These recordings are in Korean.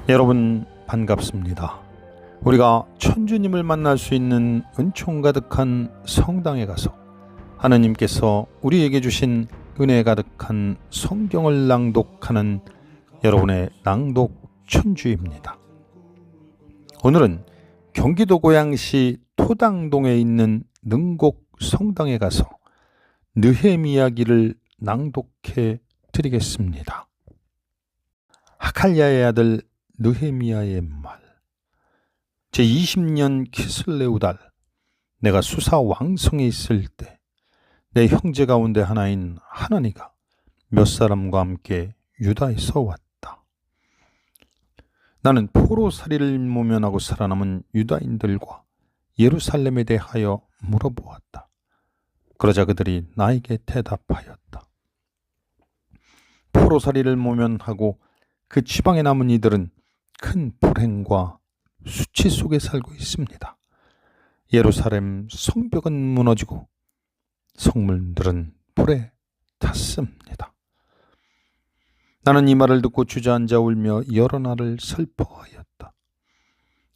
여러분 반갑습니다. 우리가 천주님을 만날 수 있는 은총 가득한 성당에 가서 하느님께서 우리에게 주신 은혜 가득한 성경을 낭독하는 여러분의 낭독 천주입니다. 오늘은 경기도 고양시 토당동에 있는 능곡 성당에 가서 느헤미야기를 낭독해 드리겠습니다. 하칼야의 아들 느헤미야의 말. 제20년 키슬레우 달, 내가 수사 왕성에 있을 때 내 형제 가운데 하나인 하나니가 몇 사람과 함께 유다에서 왔다. 나는 포로살이를 모면하고 살아남은 유다인들과 예루살렘에 대하여 물어보았다. 그러자 그들이 나에게 대답하였다. 포로살이를 모면하고 그 지방에 남은 이들은 큰 불행과 수치 속에 살고 있습니다. 예루살렘 성벽은 무너지고 성문들은 불에 탔습니다. 나는 이 말을 듣고 주저앉아 울며 여러 날을 슬퍼하였다.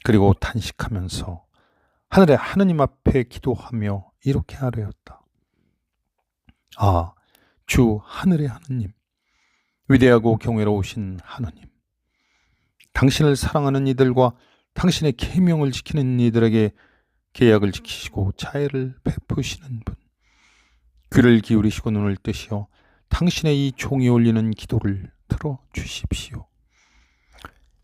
그리고 탄식하면서 하늘의 하느님 앞에 기도하며 이렇게 아뢰었다. 아, 주 하늘의 하느님, 위대하고 경외로우신 하느님, 당신을 사랑하는 이들과 당신의 계명을 지키는 이들에게 계약을 지키시고 자애를 베푸시는 분, 귀를 기울이시고 눈을 뜨시어 당신의 이 종이 올리는 기도를 들어주십시오.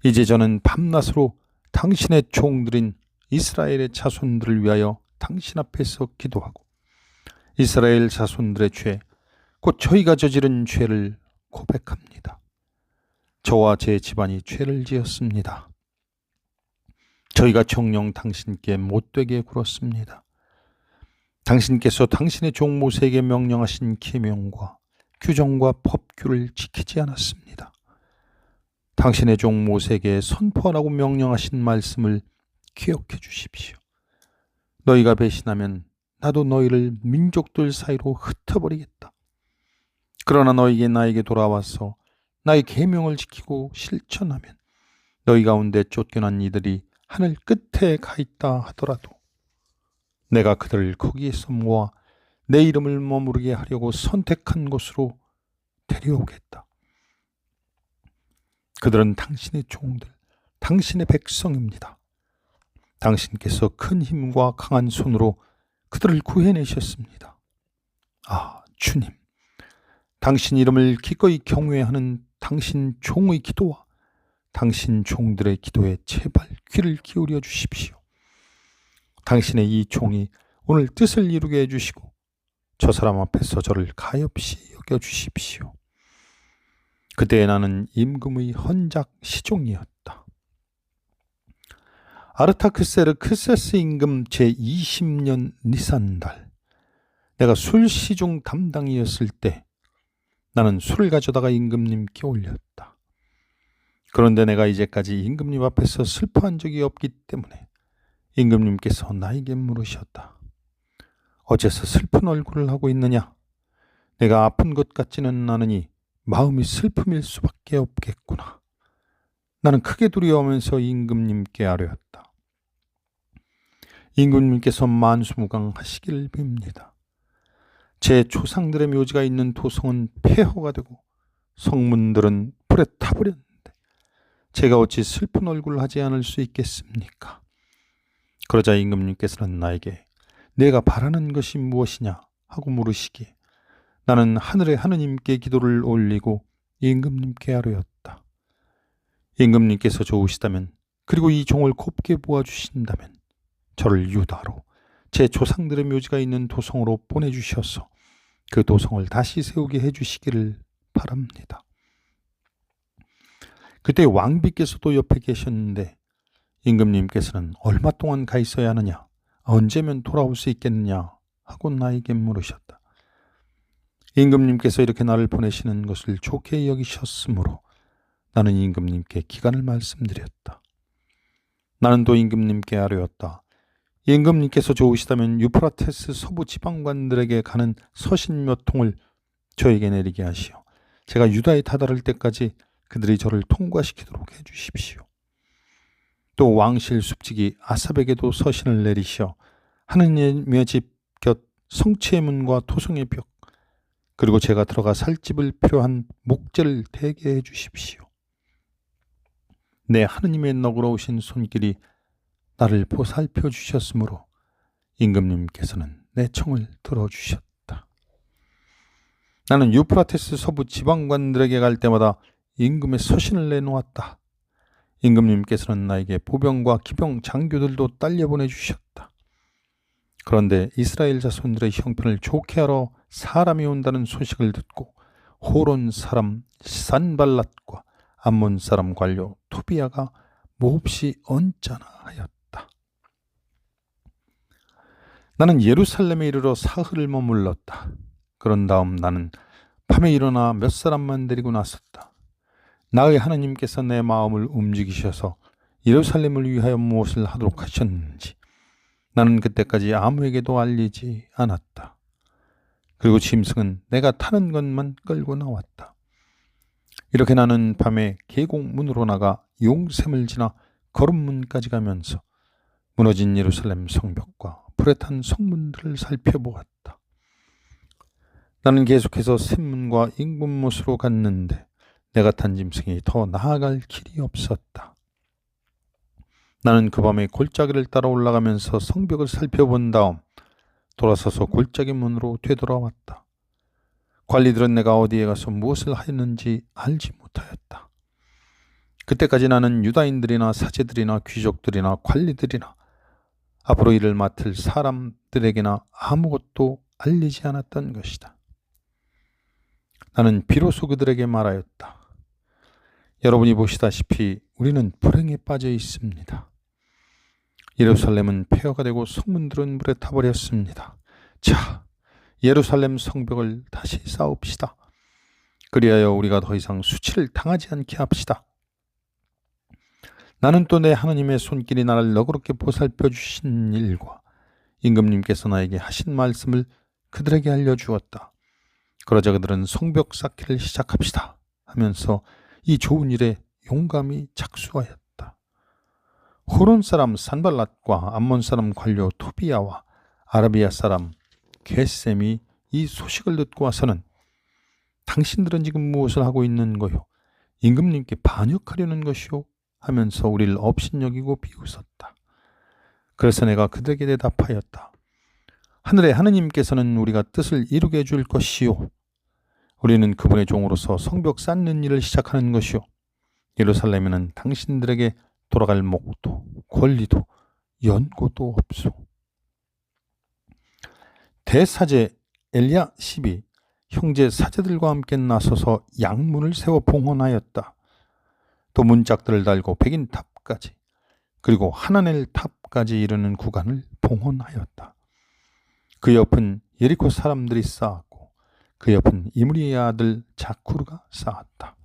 이제 저는 밤낮으로 당신의 종들인 이스라엘의 자손들을 위하여 당신 앞에서 기도하고 이스라엘 자손들의 죄, 곧 저희가 저지른 죄를 고백합니다. 저와 제 집안이 죄를 지었습니다. 저희가 정녕 당신께 못되게 굴었습니다. 당신께서 당신의 종 모세에게 명령하신 계명과 규정과 법규를 지키지 않았습니다. 당신의 종 모세에게 선포하라고 명령하신 말씀을 기억해 주십시오. 너희가 배신하면 나도 너희를 민족들 사이로 흩어버리겠다. 그러나 너희가 나에게 돌아와서 나의 계명을 지키고 실천하면 너희 가운데 쫓겨난 이들이 하늘 끝에 가 있다 하더라도 내가 그들을 거기에서 모아 내 이름을 머무르게 하려고 선택한 곳으로 데려오겠다. 그들은 당신의 종들, 당신의 백성입니다. 당신께서 큰 힘과 강한 손으로 그들을 구해내셨습니다. 아, 주님, 당신 이름을 기꺼이 경외하는 당신 종의 기도와 당신 종들의 기도에 제발 귀를 기울여 주십시오. 당신의 이 종이 오늘 뜻을 이루게 해주시고 저 사람 앞에서 저를 가엾이 여겨주십시오. 그때 나는 임금의 헌작 시종이었다. 아르타크세르 임금 제20년 니산달, 내가 술 시중 담당이었을 때 나는 술을 가져다가 임금님께 올렸다. 그런데 내가 이제까지 임금님 앞에서 슬퍼한 적이 없기 때문에 임금님께서 나에게 물으셨다. 어째서 슬픈 얼굴을 하고 있느냐? 내가 아픈 것 같지는 않으니 마음이 슬픔일 수밖에 없겠구나. 나는 크게 두려워하면서 임금님께 아뢰었다. 임금님께서 만수무강하시기를 빕니다. 제 조상들의 묘지가 있는 도성은 폐허가 되고 성문들은 불에 타버렸는데 제가 어찌 슬픈 얼굴을 하지 않을 수 있겠습니까? 그러자 임금님께서는 나에게 내가 바라는 것이 무엇이냐 하고 물으시기에 나는 하늘의 하느님께 기도를 올리고 임금님께 아뢰었다. 임금님께서 좋으시다면 그리고 이 종을 곱게 보아주신다면 저를 유다로 제 조상들의 묘지가 있는 도성으로 보내주셔서 그 도성을 다시 세우게 해주시기를 바랍니다. 그때 왕비께서도 옆에 계셨는데 임금님께서는 얼마 동안 가 있어야 하느냐, 언제면 돌아올 수 있겠느냐 하고 나에게 물으셨다. 임금님께서 이렇게 나를 보내시는 것을 좋게 여기셨으므로 나는 임금님께 기간을 말씀드렸다. 나는 또 임금님께 아뢰었다. 임금님께서 좋으시다면 유프라테스 서부 지방관들에게 가는 서신 몇 통을 저에게 내리게 하시오. 제가 유다에 다다를 때까지 그들이 저를 통과시키도록 해주십시오. 또 왕실 숲지기 아삽에게도 서신을 내리시어 하느님의 집 곁 성체의 문과 토성의 벽, 그리고 제가 들어가 살 집을 필요한 목재를 대게 해 주십시오. 내 하느님의 너그러우신 손길이 나를 보살펴 주셨으므로 임금님께서는 내 청을 들어주셨다. 나는 유프라테스 서부 지방관들에게 갈 때마다 임금의 서신을 내놓았다. 임금님께서는 나에게 보병과 기병 장교들도 딸려 보내주셨다. 그런데 이스라엘 자손들의 형편을 좋게 하러 사람이 온다는 소식을 듣고 호론 사람 산발랏과 암몬 사람 관료 토비야가 몹시 언짢아하였다. 나는 예루살렘에 이르러 사흘을 머물렀다. 그런 다음 나는 밤에 일어나 몇 사람만 데리고 나섰다. 나의 하나님께서 내 마음을 움직이셔서 예루살렘을 위하여 무엇을 하도록 하셨는지 나는 그때까지 아무에게도 알리지 않았다. 그리고 짐승은 내가 타는 것만 끌고 나왔다. 이렇게 나는 밤에 계곡문으로 나가 용샘을 지나 거름문까지 가면서 무너진 예루살렘 성벽과 불에 탄 성문들을 살펴보았다. 나는 계속해서 샘문과 임금못으로 갔는데 내가 탄 짐승이 더 나아갈 길이 없었다. 나는 그 밤에 골짜기를 따라 올라가면서 성벽을 살펴본 다음 돌아서서 골짜기 문으로 되돌아왔다. 관리들은 내가 어디에 가서 무엇을 하였는지 알지 못하였다. 그때까지 나는 유다인들이나 사제들이나 귀족들이나 관리들이나 앞으로 일을 맡을 사람들에게나 아무것도 알리지 않았던 것이다. 나는 비로소 그들에게 말하였다. 여러분이 보시다시피 우리는 불행에 빠져 있습니다. 예루살렘은 폐허가 되고 성문들은 물에 타버렸습니다. 자, 예루살렘 성벽을 다시 쌓읍시다. 그리하여 우리가 더 이상 수치를 당하지 않게 합시다. 나는 또 내 하나님의 손길이 나를 너그럽게 보살펴 주신 일과 임금님께서 나에게 하신 말씀을 그들에게 알려주었다. 그러자 그들은 성벽 쌓기를 시작합시다 하면서 이 좋은 일에 용감히 착수하였다. 호론 사람 산발랏과 암몬 사람 관료 토비야와 아라비아 사람 게셈이 이 소식을 듣고 와서는 당신들은 지금 무엇을 하고 있는 거요? 임금님께 반역하려는 것이요? 하면서 우리를 업신여기고 비웃었다. 그래서 내가 그들에게 대답하였다. 하늘의 하느님께서는 우리가 뜻을 이루게 해줄 것이요. 우리는 그분의 종으로서 성벽 쌓는 일을 시작하는 것이요. 예루살렘에는 당신들에게 돌아갈 목도 권리도 연고도 없소. 대사제 엘리야십이 형제 사제들과 함께 나서서 양문을 세워 봉헌하였다. 또 문짝들을 달고 백인 탑까지 그리고 하나넬 탑까지 이르는 구간을 봉헌하였다. 그 옆은 예리코 사람들이 쌓았고 그 옆은 이므리의 아들 자쿠르가 쌓았다.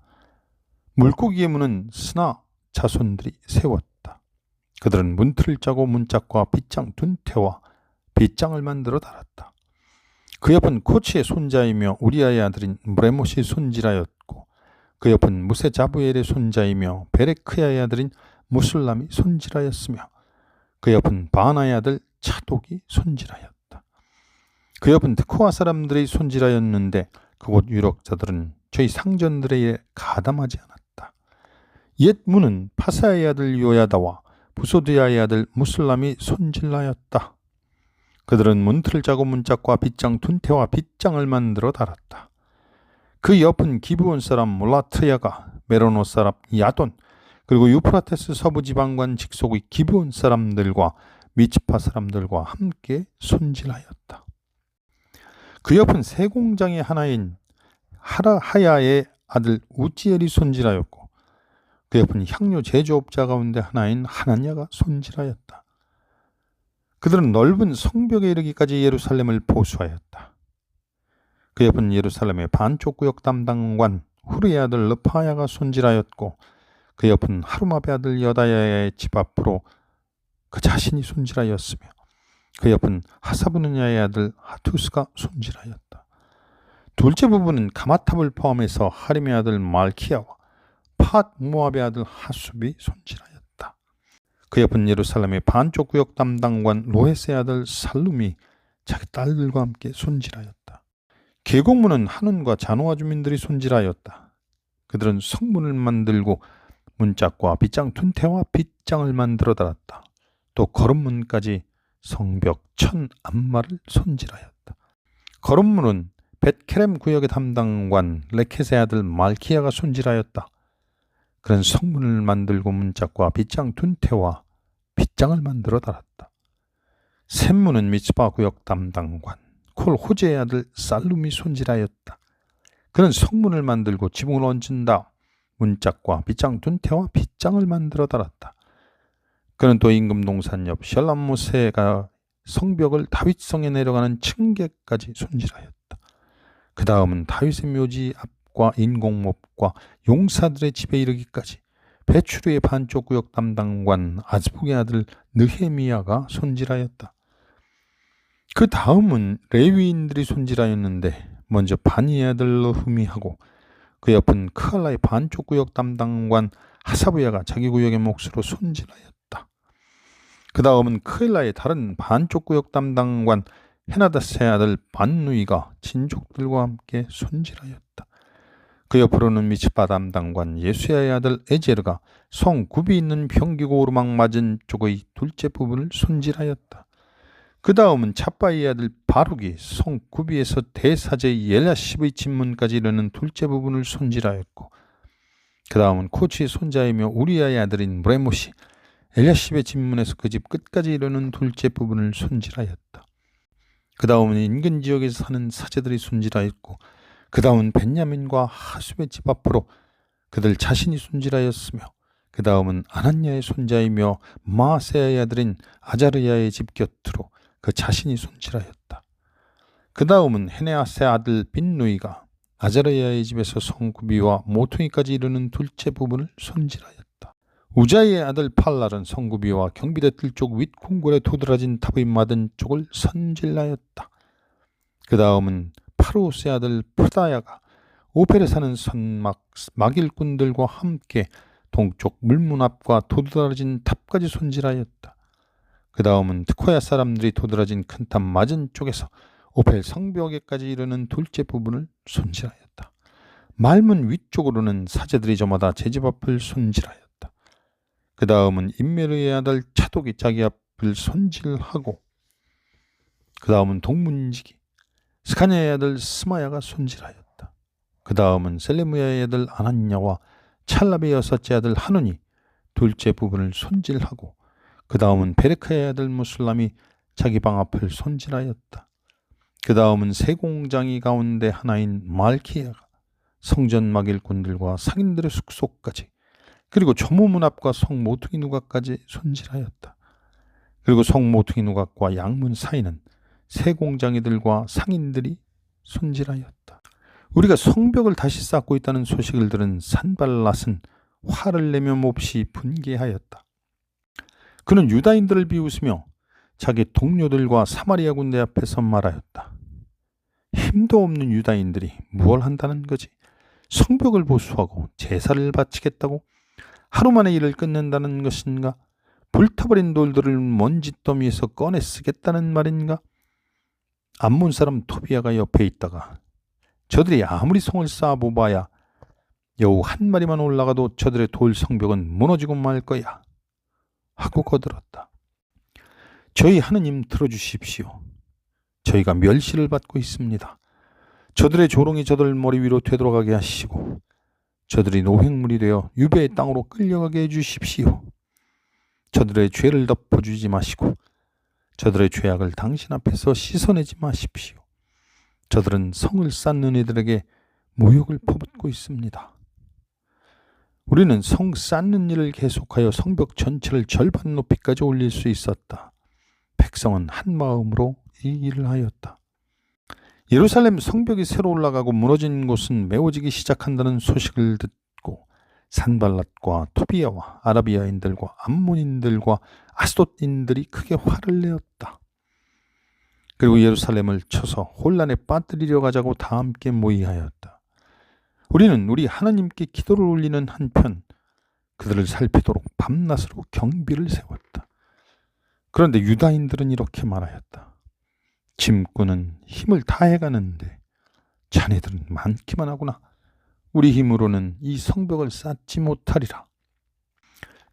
물고기의 문은 스나 자손들이 세웠다. 그들은 문틀을 짜고 문짝과 빗장 둔태와 빗장을 만들어 달았다. 그 옆은 코치의 손자이며 우리아의 아들인 무레못이 손질하였고 그 옆은 무세자부엘의 손자이며 베레크야의 아들인 무술람이 손질하였으며 그 옆은 바나의 아들 차독이 손질하였다. 그 옆은 드코아 사람들이 손질하였는데 그곳 유력자들은 저희 상전들의 일에 가담하지 않았다. 옛 문은 파사의 아들 요야다와 부소드야의 아들 무술람이 손질하였다. 그들은 문틀을 짜고 문짝과 빗장 둔태와 빗장을 만들어 달았다. 그 옆은 기브온 사람 몰라트야가 메로노 사람 야돈 그리고 유프라테스 서부 지방관 직속의 기브온 사람들과 미츠파 사람들과 함께 손질하였다. 그 옆은 세 공장의 하나인 하야의 아들 우지엘이 손질하였고 그 옆은 향료 제조업자 가운데 하나인 하나냐가 손질하였다. 그들은 넓은 성벽에 이르기까지 예루살렘을 보수하였다. 그 옆은 예루살렘의 반쪽 구역 담당관 후르의 아들 르파야가 손질하였고 그 옆은 하루마베 아들 여다야의 집 앞으로 그 자신이 손질하였으며 그 옆은 하사브느냐의 아들 하투스가 손질하였다. 둘째 부분은 가마탑을 포함해서 하림의 아들 말키야와 팟 모압의 아들 하숲이 손질하였다. 그 옆은 예루살렘의 반쪽 구역 담당관 로헤스의 아들 살룸이 자기 딸들과 함께 손질하였다. 계곡문은 한온과 자노아 주민들이 손질하였다. 그들은 성문을 만들고 문짝과 빗장 둔태와 빗장을 만들어 달았다. 또 거름문까지 성벽 1000안마를 손질하였다. 거름문은 벳케렘 구역의 담당관 레켓의 아들 말키야가 손질하였다. 그는 성문을 만들고 문짝과 빗장 둔태와 빗장을 만들어 달았다. 샘문은 미츠바 구역 담당관 콜 호제의 아들 살룸이 손질하였다. 그는 성문을 만들고 지붕을 얹은다. 문짝과 빗장 둔태와 빗장을 만들어 달았다. 그는 또 임금 동산 옆 샬람모세가 성벽을 다윗성에 내려가는 층계까지 손질하였다. 그 다음은 다윗의 묘지 앞과 인공목과 용사들의 집에 이르기까지 베추르의 반쪽 구역 담당관 아즈북의 아들 느헤미야가 손질하였다. 그 다음은 레위인들이 손질하였는데 먼저 바니의 아들 느흐미하고 그 옆은 크알라의 반쪽 구역 담당관 하사브야가 자기 구역의 몫으로 손질하였다. 그 다음은 크엘라의 다른 반쪽 구역 담당관 헤나다스의 아들 반누이가 친족들과 함께 손질하였다. 그 옆으로는 미츠바 담당관 예수야의 아들 에제르가 성 굽이 있는 평기고 오르막 맞은 쪽의 둘째 부분을 손질하였다. 그 다음은 찹바이의 아들 바룩이 성 굽이에서 대사제 엘야십의 집문까지 이르는 둘째 부분을 손질하였고, 그 다음은 코치의 손자이며 우리아의 아들인 무레못이 엘야십의 집문에서 그 집 끝까지 이르는 둘째 부분을 손질하였다. 그 다음은 인근 지역에서 사는 사제들이 손질하였고, 그 다음은 벤야민과 하숲의 집 앞으로 그들 자신이 손질하였으며, 그 다음은 아나냐의 손자이며 마세야의 아들인 아자르야의 집 곁으로 그 자신이 손질하였다. 그 다음은 헤네아스의 아들 빈누이가 아자르야의 집에서 성구비와 모퉁이까지 이르는 둘째 부분을 손질하였다. 우자이의 아들 팔랄은 성구비와 경비대 뜰쪽 윗궁궐에 도드라진 탑의 맞은 쪽을 손질하였다. 그 다음은 파루스의 아들 프다야가 오펠에 사는 선막 막일꾼들과 함께 동쪽 물문 앞과 도드라진 탑까지 손질하였다. 그 다음은 트코야 사람들이 도드라진 큰 탑 맞은 쪽에서 오펠 성벽에까지 이르는 둘째 부분을 손질하였다. 말문 위쪽으로는 사제들이 저마다 제 집 앞을 손질하였다. 그 다음은 임메르의 아들 차독이 자기 앞을 손질하고, 그 다음은 동문지기 스카냐의 아들 스마야가 손질하였다. 그 다음은 셀레무야의 아들 아나냐와 찰라베의 여섯째 아들 하눈이 둘째 부분을 손질하고, 그 다음은 베레크의 아들 무술람이 자기 방 앞을 손질하였다. 그 다음은 세 공장이 가운데 하나인 말키야가 성전 막일꾼들과 상인들의 숙소까지, 그리고 조무문 앞과 성 모퉁이 누각까지 손질하였다. 그리고 성 모퉁이 누각과 양문 사이는 세 공장이들과 상인들이 손질하였다. 우리가 성벽을 다시 쌓고 있다는 소식을 들은 산발랏은 화를 내며 몹시 분개하였다. 그는 유다인들을 비웃으며 자기 동료들과 사마리아 군대 앞에서 말하였다. 힘도 없는 유다인들이 무엇을 한다는 거지? 성벽을 보수하고 제사를 바치겠다고? 하루 만에 일을 끝낸다는 것인가? 불타버린 돌들을 먼지더미에서 꺼내 쓰겠다는 말인가? 암몬 사람 토비아가 옆에 있다가 저들이 아무리 성을 쌓아보봐야 여우 한 마리만 올라가도 저들의 돌 성벽은 무너지고 말 거야 하고 거들었다. 저희 하느님 들어주십시오. 저희가 멸시를 받고 있습니다. 저들의 조롱이 저들 머리 위로 되돌아가게 하시고 저들이 노획물이 되어 유배의 땅으로 끌려가게 해주십시오. 저들의 죄를 덮어주지 마시고 저들의 죄악을 당신 앞에서 씻어내지 마십시오. 저들은 성을 쌓는 이들에게 모욕을 퍼붓고 있습니다. 우리는 성 쌓는 일을 계속하여 성벽 전체를 절반 높이까지 올릴 수 있었다. 백성은 한 마음으로 이 일을 하였다. 예루살렘 성벽이 새로 올라가고 무너진 곳은 메워지기 시작한다는 소식을 듣고 산발랏과 토비아와 아라비아인들과 암몬인들과 아스돗인들이 크게 화를 내었다. 그리고 예루살렘을 쳐서 혼란에 빠뜨리려 가자고 다 함께 모의하였다. 우리는 우리 하나님께 기도를 올리는 한편 그들을 살피도록 밤낮으로 경비를 세웠다. 그런데 유다인들은 이렇게 말하였다. 짐꾼은 힘을 다해가는데 자네들은 많기만 하구나. 우리 힘으로는 이 성벽을 쌓지 못하리라.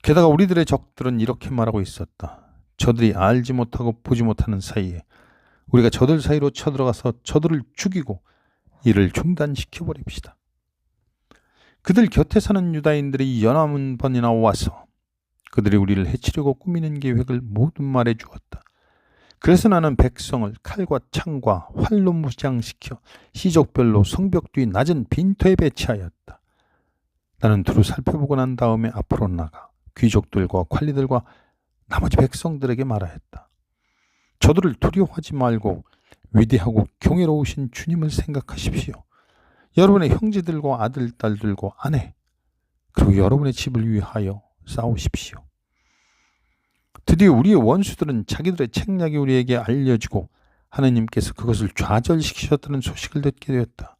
게다가 우리들의 적들은 이렇게 말하고 있었다. 저들이 알지 못하고 보지 못하는 사이에 우리가 저들 사이로 쳐들어가서 저들을 죽이고 이를 중단시켜버립시다. 그들 곁에 사는 유다인들이 연합은 번이나 와서 그들이 우리를 해치려고 꾸미는 계획을 모두 말해주었다. 그래서 나는 백성을 칼과 창과 활로 무장시켜 시족별로 성벽 뒤 낮은 빈터에 배치하였다. 나는 두루 살펴보고 난 다음에 앞으로 나가 귀족들과 관리들과 나머지 백성들에게 말하였다. 저들을 두려워하지 말고 위대하고 경이로우신 주님을 생각하십시오. 여러분의 형제들과 아들, 딸들과 아내, 그리고 여러분의 집을 위하여 싸우십시오. 드디어 우리의 원수들은 자기들의 책략이 우리에게 알려지고 하느님께서 그것을 좌절시키셨다는 소식을 듣게 되었다.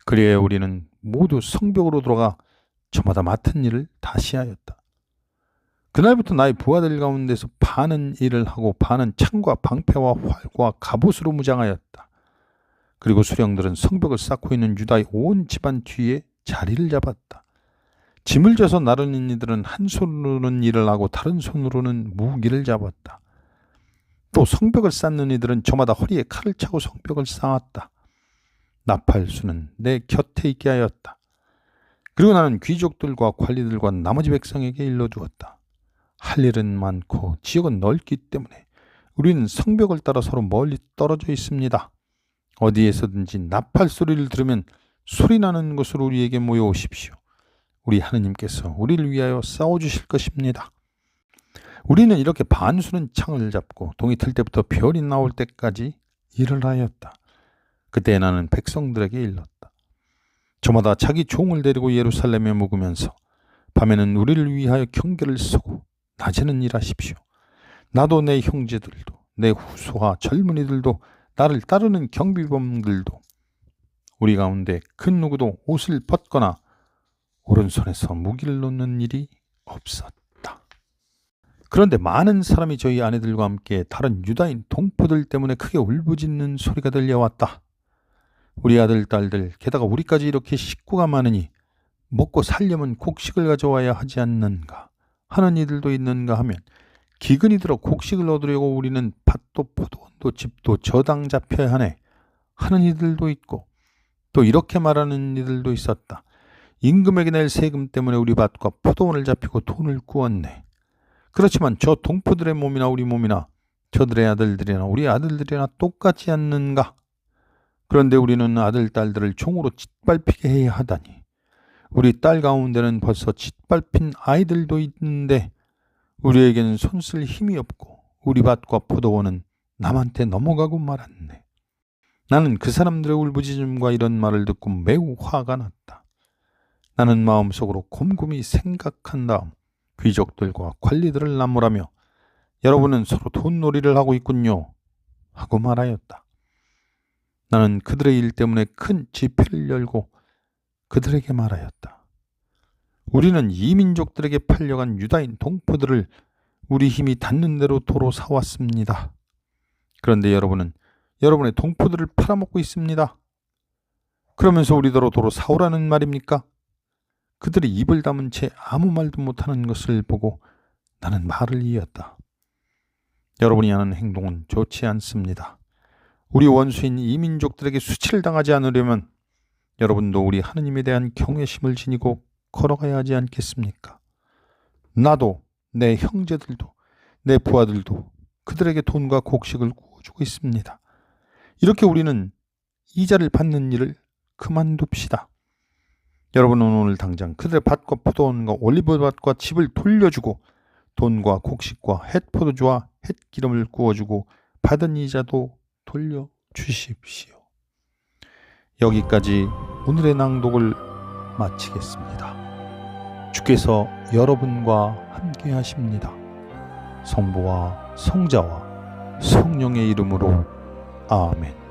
그리하여 우리는 모두 성벽으로 돌아가 저마다 맡은 일을 다시 하였다. 그날부터 나의 부하들 가운데서 반은 일을 하고 반은 창과 방패와 활과 갑옷으로 무장하였다. 그리고 수령들은 성벽을 쌓고 있는 유다의 온 집안 뒤에 자리를 잡았다. 짐을 져서 나르는 이들은 한 손으로는 일을 하고 다른 손으로는 무기를 잡았다. 또 성벽을 쌓는 이들은 저마다 허리에 칼을 차고 성벽을 쌓았다. 나팔수는 내 곁에 있게 하였다. 그리고 나는 귀족들과 관리들과 나머지 백성에게 일러주었다. 할 일은 많고 지역은 넓기 때문에 우리는 성벽을 따라 서로 멀리 떨어져 있습니다. 어디에서든지 나팔 소리를 들으면 소리나는 곳으로 우리에게 모여오십시오. 우리 하느님께서 우리를 위하여 싸워주실 것입니다. 우리는 이렇게 반수는 창을 잡고 동이 틀 때부터 별이 나올 때까지 일을 하였다. 그때 나는 백성들에게 일렀다. 저마다 자기 종을 데리고 예루살렘에 묵으면서 밤에는 우리를 위하여 경계를 서고 낮에는 일하십시오. 나도 내 형제들도 내 후손과 젊은이들도 나를 따르는 경비범들도 우리 가운데 그 누구도 옷을 벗거나 오른손에서 무기를 놓는 일이 없었다. 그런데 많은 사람이 저희 아내들과 함께 다른 유다인 동포들 때문에 크게 울부짖는 소리가 들려왔다. 우리 아들, 딸들, 게다가 우리까지 이렇게 식구가 많으니 먹고 살려면 곡식을 가져와야 하지 않는가 하는 이들도 있는가 하면 기근이 들어 곡식을 얻으려고 우리는 밭도 포도원도 집도 저당 잡혀야 하네 하는 이들도 있고 또 이렇게 말하는 이들도 있었다. 임금에게 낼 세금 때문에 우리 밭과 포도원을 잡히고 돈을 꾸었네. 그렇지만 저 동포들의 몸이나 우리 몸이나 저들의 아들들이나 우리 아들들이나 똑같지 않는가? 그런데 우리는 아들, 딸들을 종으로 짓밟히게 해야 하다니. 우리 딸 가운데는 벌써 짓밟힌 아이들도 있는데 우리에게는 손쓸 힘이 없고 우리 밭과 포도원은 남한테 넘어가고 말았네. 나는 그 사람들의 울부짖음과 이런 말을 듣고 매우 화가 났다. 나는 마음속으로 곰곰이 생각한 다음 귀족들과 관리들을 나무라며 여러분은 서로 돈놀이를 하고 있군요 하고 말하였다. 나는 그들의 일 때문에 큰 집회를 열고 그들에게 말하였다. 우리는 이민족들에게 팔려간 유다인 동포들을 우리 힘이 닿는 대로 도로 사왔습니다. 그런데 여러분은 여러분의 동포들을 팔아먹고 있습니다. 그러면서 우리더러 도로 사오라는 말입니까? 그들이 입을 다문 채 아무 말도 못하는 것을 보고 나는 말을 이었다. 여러분이 하는 행동은 좋지 않습니다. 우리 원수인 이민족들에게 수치를 당하지 않으려면 여러분도 우리 하느님에 대한 경외심을 지니고 걸어가야 하지 않겠습니까? 나도 내 형제들도 내 부하들도 그들에게 돈과 곡식을 구워주고 있습니다. 이렇게 우리는 이자를 받는 일을 그만둡시다. 여러분은 오늘 당장 그들의 밭과 포도원과 올리브밭과 집을 돌려주고 돈과 곡식과 햇포도주와 햇기름을 구워주고 받은 이자도 돌려주십시오. 여기까지 오늘의 낭독을 마치겠습니다. 주께서 여러분과 함께 하십니다. 성부와 성자와 성령의 이름으로 아멘.